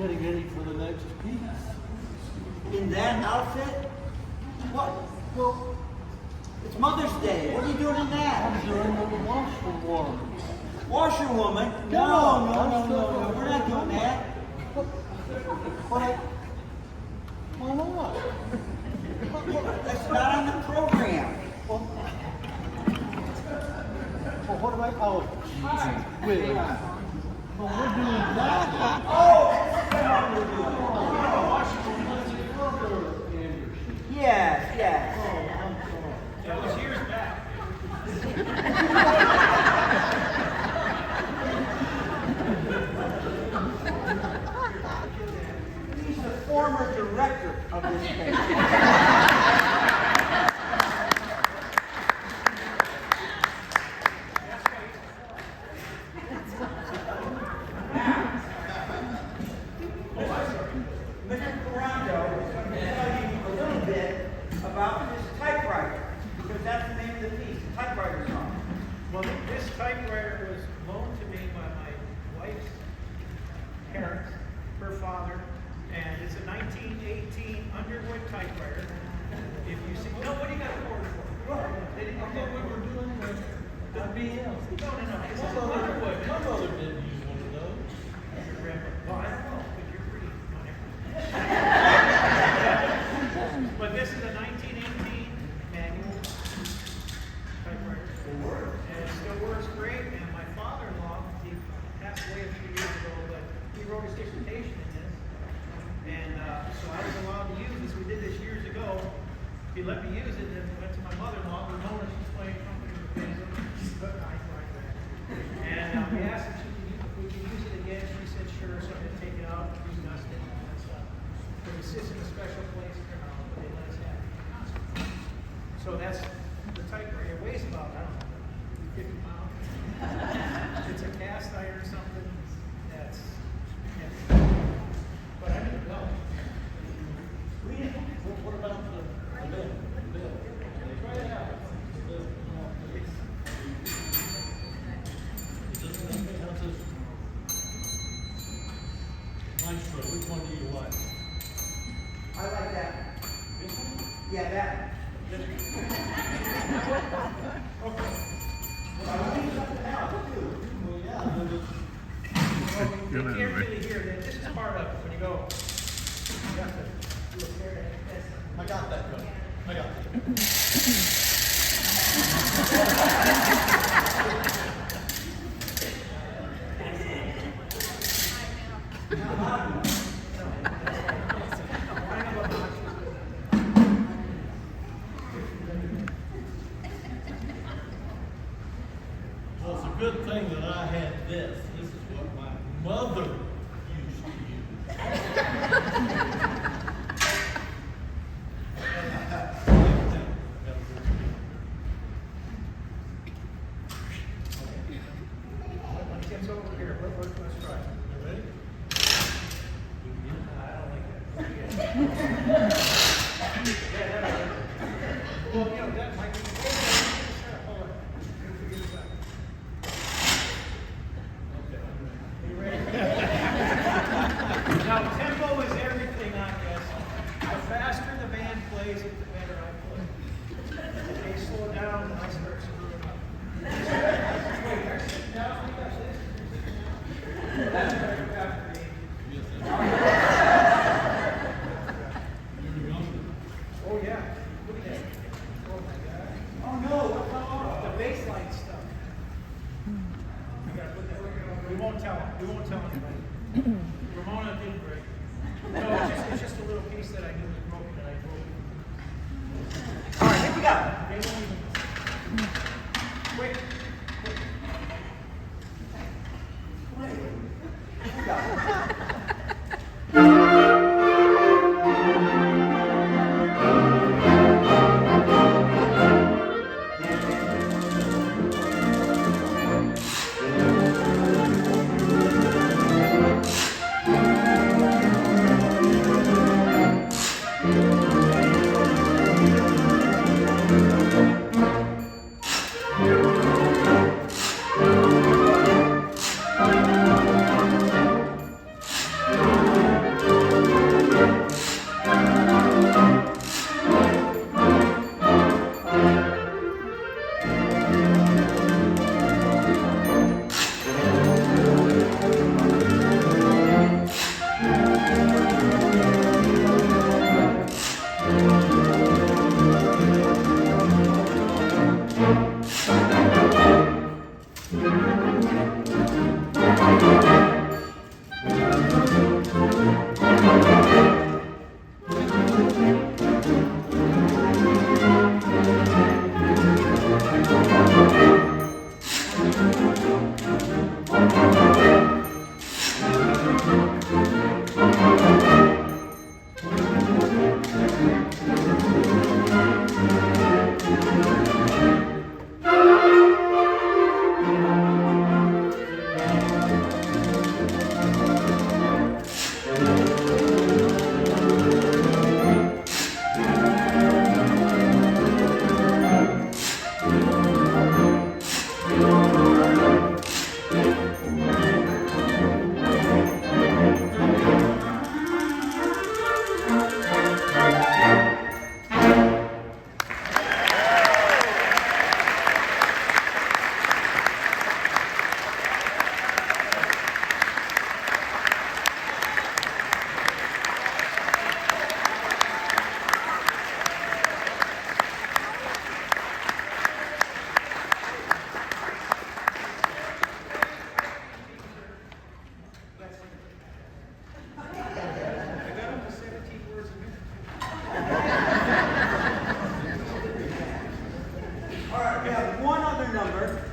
getting ready for the next piece. In that outfit? What? Well, it's Mother's Day. What are you doing in that? I'm doing the washerwoman. Washerwoman? No, we're not doing that. Why not? That's not on the program. Well, what about, oh, wait. Well, we're doing that. Yes. That was years back. He's the former director of this thing. Mr. Corando is going to tell you a little bit about this typewriter, because that's the name of the piece, the typewriter song. Well, this typewriter was loaned to me by my wife's parents, her father, and it's a 1918 Underwood typewriter. If you see, no, what do you got to order for? They didn't get what we're doing with the BL. No, this is Underwood. My mother didn't use one of those. Your grandpa. Well, I don't know, because you're pretty money. But this is a 1918 manual typewriter. And it still works great. And my father-in-law, he passed away a few years ago, but he wrote his dissertation in this. And so I was allowed to use this. We did this years ago. He let me use it, and then went to my mother-in-law, Ramona, she's playing company with me. She's put nice like that. And we asked if we could use it again. She said sure, so I'm going to take it out and use it. And stuff. But it sits in a special place in their house, but they let us have it. So that's the typewriter. It weighs about, I don't know, 50 pounds. It's a cast iron or something. That's heavy. But I didn't know. What about the bill? Try it out. Maestro, which one do you like? I like that. Yeah, that. Okay. Well, I need something else too. Well, yeah, You can't really hear that. This is part of it. When you go, you have to do a fair test. I got that, brother. I got it. Well, it's a good thing that I had this. This is what my mother used to use. When it gets over here, let's try it. You ready? I don't like that. Yeah, that'll work. Well, you know, that might be. Hold on. Figure this out. You ready? Now, tempo is everything on this. The faster the band plays it, the better I play. If they slow down, then I start screwing up. Wait, are you sitting down? You got this? That's better after me. Oh, yeah. Look at that. Oh, my God. Oh no, what's wrong? The baseline stuff. I gotta put that. We won't tell him. We won't tell anybody. Ramona did break. No, it's just a little piece that I knew was broken that I broke. All right, here we go. They won't even. Quick. Here we go. Thank you. All right, we have one other number.